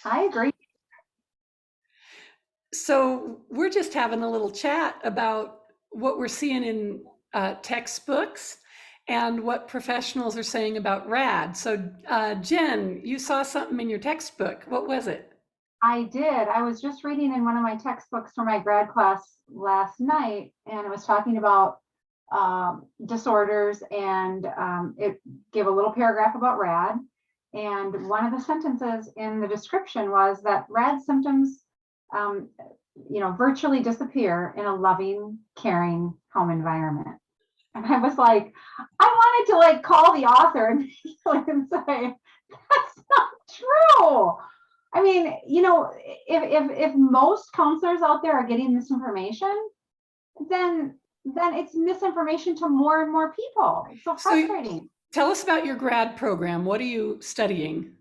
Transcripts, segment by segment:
I agree. So we're just having a little chat about what we're seeing in textbooks and what professionals are saying about RAD. So Jen, you saw something in your textbook. What was it? I did. I was just reading in one of my textbooks for my grad class last night, and it was talking about disorders, and it gave a little paragraph about RAD. And one of the sentences in the description was that RAD symptoms, um, virtually disappear in a loving, caring home environment. And I was like, I wanted to like call the author and say, that's not true. I mean, if most counselors out there are getting this information, then it's misinformation to more and more people. It's so So frustrating. tell us about your grad program. What are you studying?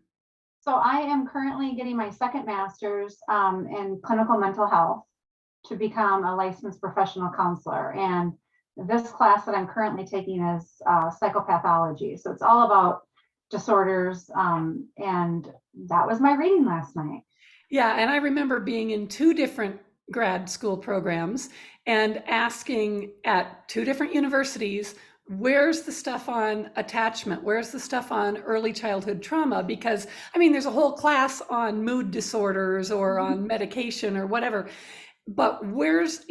So I am currently getting my second master's in clinical mental health to become a licensed professional counselor. And this class that I'm currently taking is psychopathology. So it's all about disorders. And that was my reading last night. Yeah, and I remember being in two different grad school programs and asking at two different universities, where's the stuff on attachment? Where's the stuff on early childhood trauma? Because, I mean, there's a whole class on mood disorders or on medication or whatever. But where's,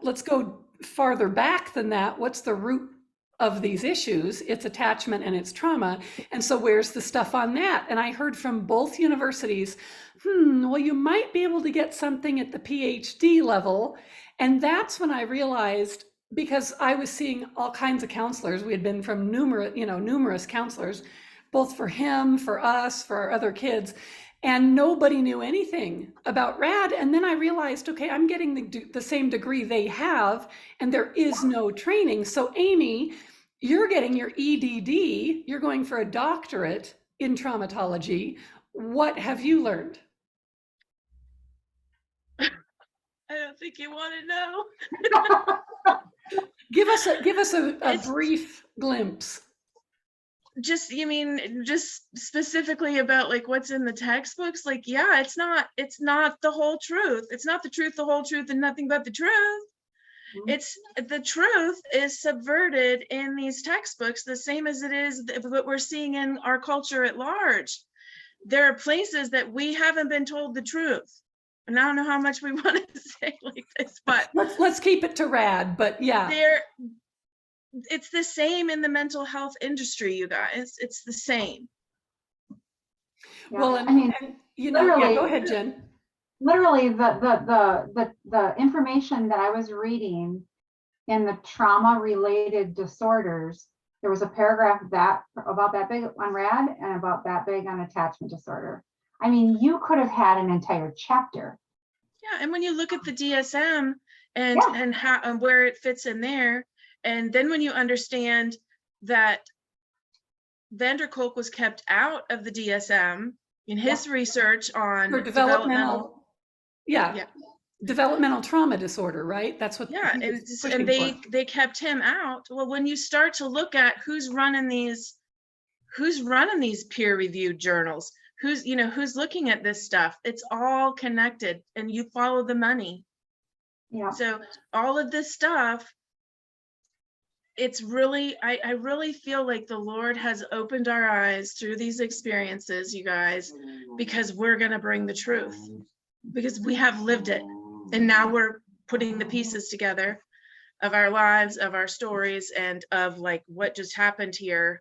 let's go farther back than that. What's the root of these issues? It's attachment and it's trauma. And so where's the stuff on that? And I heard from both universities, well, you might be able to get something at the PhD level. And that's when I realized, because I was seeing all kinds of counselors, we had been from numerous counselors, both for him, for us, for our other kids, and nobody knew anything about RAD. And then I realized, okay, I'm getting the same degree they have, and there is no training. So Amy, you're getting your EDD, you're going for a doctorate in traumatology. What have you learned? I don't think you want to know. Give us a brief glimpse. Just, you mean just specifically about like what's in the textbooks? Like, yeah, it's not the whole truth. It's not the truth, the whole truth, and nothing but the truth. It's the truth is subverted in these textbooks the same as it is what we're seeing in our culture at large. There are places that we haven't been told the truth. And I don't know how much we want to say like this, but let's keep it to RAD. But yeah, it's the same in the mental health industry, you guys. It's the same. Yeah. Well, I mean, yeah, go ahead, Jen. Literally, the information that I was reading in the trauma-related disorders, there was a paragraph about that big on RAD and about that big on attachment disorder. I mean, you could have had an entire chapter. Yeah, and when you look at the DSM and how and where it fits in there, and then when you understand that van der Kolk was kept out of the DSM in his research on for developmental developmental trauma disorder, right? That's what. Yeah, and they kept him out. Well, when you start to look at who's running these peer-reviewed journals, who's looking at this stuff, it's all connected, and you follow the money. Yeah. So all of this stuff, it's really, I really feel like the Lord has opened our eyes through these experiences, you guys, because we're going to bring the truth, because we have lived it. And now we're putting the pieces together of our lives, of our stories, and of like what just happened here,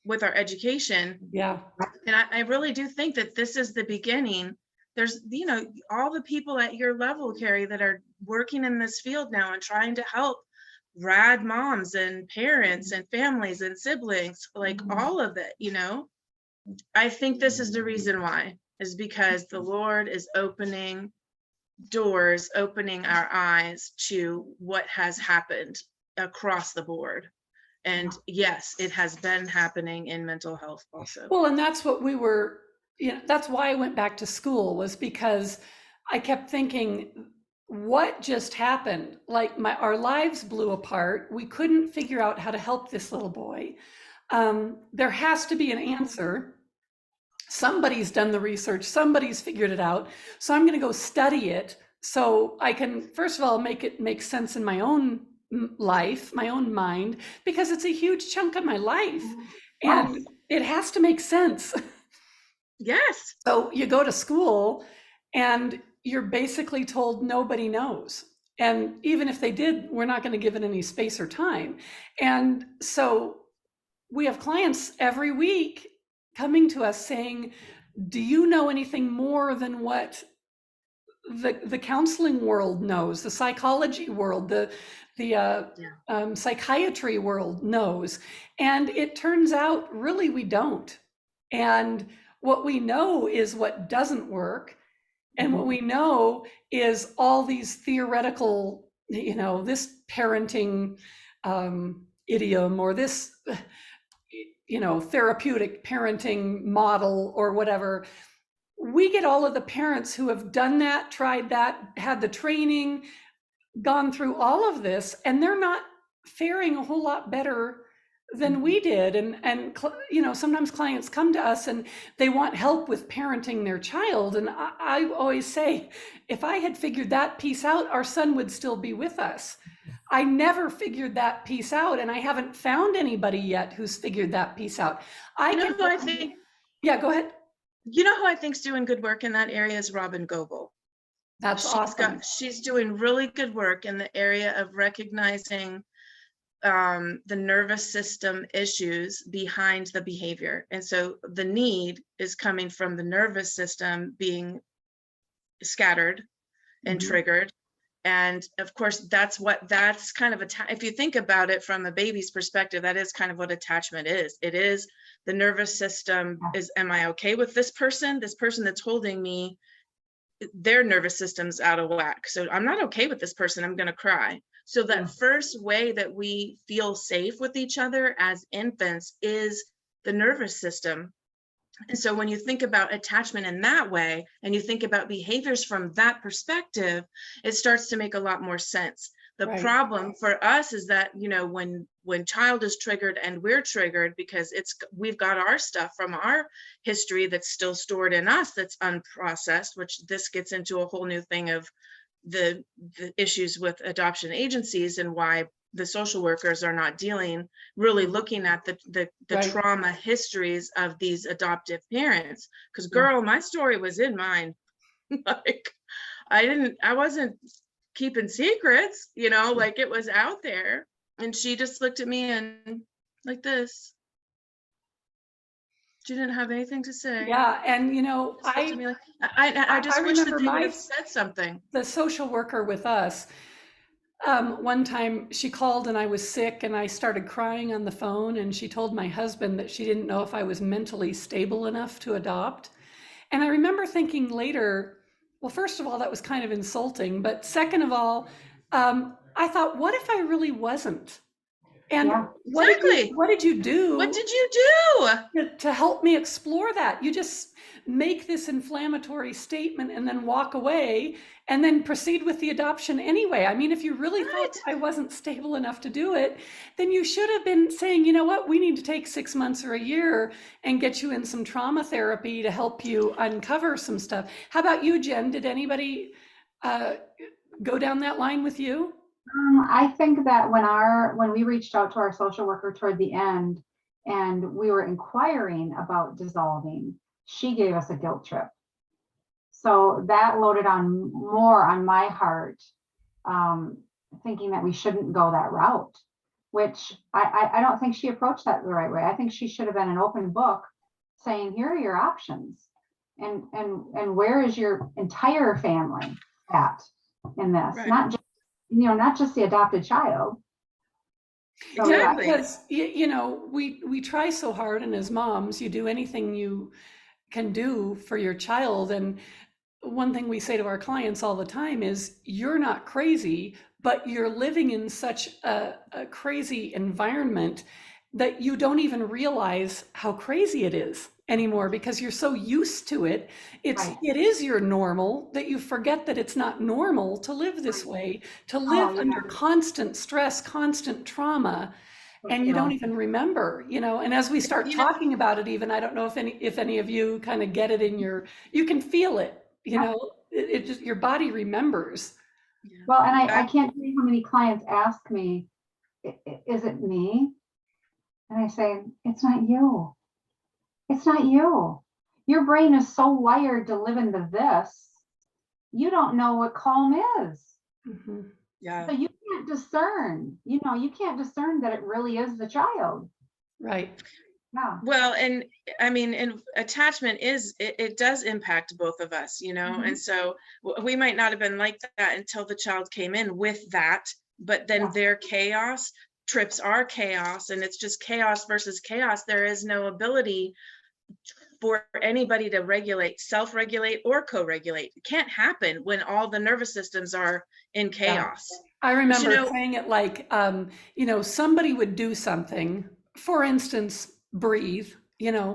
with our education. Yeah. And I really do think that this is the beginning. There's, all the people at your level, Carrie, that are working in this field now and trying to help RAD moms and parents and families and siblings, like all of it, I think this is the reason why, is because the Lord is opening doors, opening our eyes to what has happened across the board. And yes, it has been happening in mental health also. Well, and that's what we were, that's why I went back to school, was because I kept thinking, what just happened? Like our lives blew apart. We couldn't figure out how to help this little boy. There has to be an answer. Somebody's done the research, somebody's figured it out. So I'm going to go study it so I can, first of all, make it make sense in my own life, my own mind, because it's a huge chunk of my life and Yes. it has to make sense. Yes. So you go to school and you're basically told nobody knows. And even if they did, we're not going to give it any space or time. And so we have clients every week coming to us saying, do you know anything more than what the counseling world knows, the psychology world, the psychiatry world knows? And it turns out really we don't. And what we know is what doesn't work. And what we know is all these theoretical, this parenting idiom or this, therapeutic parenting model or whatever. We get all of the parents who have done that, tried that, had the training, gone through all of this, and they're not faring a whole lot better than we did. And sometimes clients come to us and they want help with parenting their child. And I always say, if I had figured that piece out, our son would still be with us. I never figured that piece out, and I haven't found anybody yet who's figured that piece out. Yeah, go ahead. You know who I think's doing good work in that area is Robin Goebel. That's awesome. She's doing really good work in the area of recognizing the nervous system issues behind the behavior. And so the need is coming from the nervous system being scattered and triggered. And of course, that's kind of, if you think about it from a baby's perspective, that is kind of what attachment is. It is the nervous system is, am I okay with this person? This person that's holding me, their nervous system's out of whack. So I'm not okay with this person, I'm gonna cry. So that first way that we feel safe with each other as infants is the nervous system. And so when you think about attachment in that way, and you think about behaviors from that perspective, it starts to make a lot more sense. The problem for us is that, when child is triggered and we're triggered because we've got our stuff from our history that's still stored in us, that's unprocessed, which this gets into a whole new thing of the issues with adoption agencies and why the social workers are not really looking at the trauma histories of these adoptive parents. Because girl, my story was in mine. Like I wasn't keeping secrets, like it was out there. And she just looked at me and like this. She didn't have anything to say. Yeah, and I just wish that they would have said something. The social worker with us, one time she called and I was sick and I started crying on the phone, and she told my husband that she didn't know if I was mentally stable enough to adopt. And I remember thinking later, well, first of all, that was kind of insulting, but second of all, I thought, what if I really wasn't? And what did you do? What did you do to help me explore that? You just make this inflammatory statement and then walk away and then proceed with the adoption anyway. I mean, if you really thought I wasn't stable enough to do it, then you should have been saying, you know what, we need to take 6 months or a year and get you in some trauma therapy to help you uncover some stuff. How about you, Jen? Did anybody go down that line with you? I think that when we reached out to our social worker toward the end and we were inquiring about dissolving, she gave us a guilt trip. So that loaded on more on my heart, thinking that we shouldn't go that route, which I don't think she approached that the right way. I think she should have been an open book saying, here are your options. And where is your entire family at in this? Right. Not just the adopted child. So, exactly. Because, we try so hard, and as moms, you do anything you can do for your child. And one thing we say to our clients all the time is, you're not crazy, but you're living in such a crazy environment that you don't even realize how crazy it is anymore because you're so used to it. It is your normal that you forget that it's not normal to live this way, to live under constant stress, constant trauma. and you No. don't even remember, and as we start You know, talking about it, even, I don't know if any of you kind of get it you can feel it, Yeah. it just, your body remembers. yeah. Well, and I can't tell you how many clients ask me, is it me? And I say, it's not you. It's not you. Your brain is so wired to live in the this, you don't know what calm is. Mhm. Yeah. So you can't discern, you can't discern that it really is the child. Right. Yeah. Well, and I mean, and attachment it does impact both of us, Mhm. and so we might not have been like that until the child came in with that, but then Yeah. their chaos trips our chaos, and it's just chaos versus chaos. There is no ability for anybody to regulate, self-regulate, or co-regulate. It can't happen when all the nervous systems are in chaos. I But remember saying it like, somebody would do something, for instance, breathe,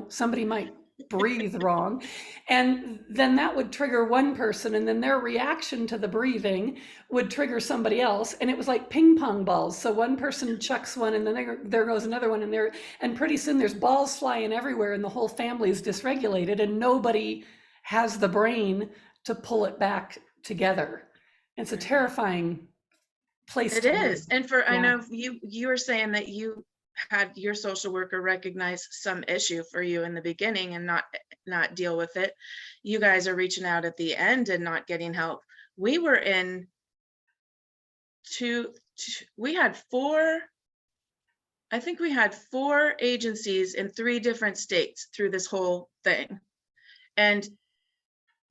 somebody might breathe wrong. And then that would trigger one person, and then their reaction to the breathing would trigger somebody else. And it was like ping pong balls. So one person chucks one, and then there goes another one, and pretty soon there's balls flying everywhere, and the whole family is dysregulated, and nobody has the brain to pull it back together. It's a terrifying place it to is. live. And I Yeah. know you were saying that you had your social worker recognize some issue for you in the beginning and not deal with it. You guys are reaching out at the end and not getting help. We were in we had four agencies in 3 different states through this whole thing. And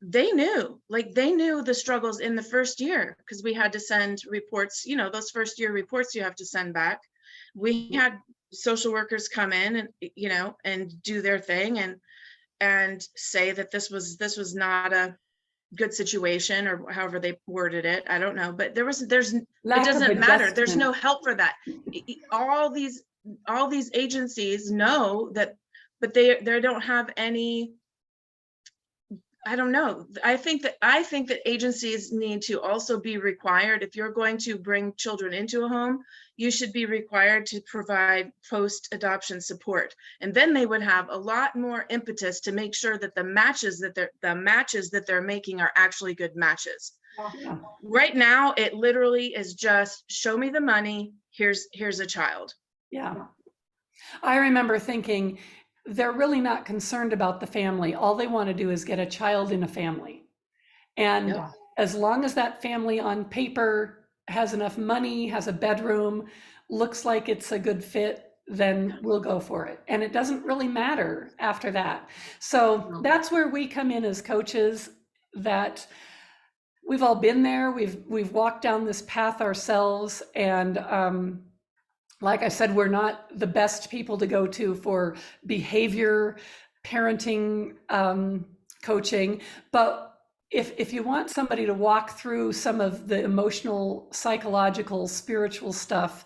they knew the struggles in the first year, because we had to send reports, those first year reports you have to send back. We had social workers come in and, and do their thing and say that this was not a good situation, or however they worded it. I don't know, but there's it doesn't matter. There's no help for that. All these agencies know that, but they don't have any. I don't know. I think that agencies need to also be required, if you're going to bring children into a home, you should be required to provide post-adoption support. And then they would have a lot more impetus to make sure that the matches that they're making are actually good matches. Yeah. Right now, it literally is just, show me the money, here's a child. Yeah. I remember thinking, they're really not concerned about the family. All they want to do is get a child in a family. And Yep. as long as that family on paper has enough money, has a bedroom, looks like it's a good fit, then we'll go for it. And it doesn't really matter after that. So that's where we come in as coaches, that we've all been there. We've walked down this path ourselves, and like I said, we're not the best people to go to for behavior, parenting, coaching. But if you want somebody to walk through some of the emotional, psychological, spiritual stuff,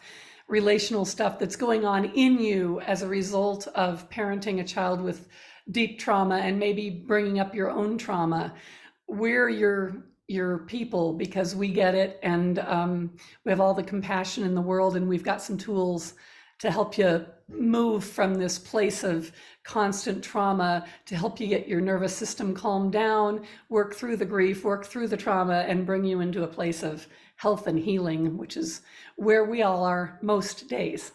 relational stuff that's going on in you as a result of parenting a child with deep trauma, and maybe bringing up your own trauma, we're your people, because we get it, and we have all the compassion in the world, and we've got some tools to help you move from this place of constant trauma, to help you get your nervous system calmed down, work through the grief, work through the trauma, and bring you into a place of health and healing, which is where we all are most days.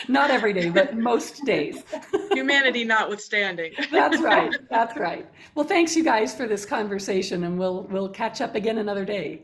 Not every day, but most days. Humanity notwithstanding. That's right. That's right. Well, thanks you guys for this conversation, and we'll catch up again another day.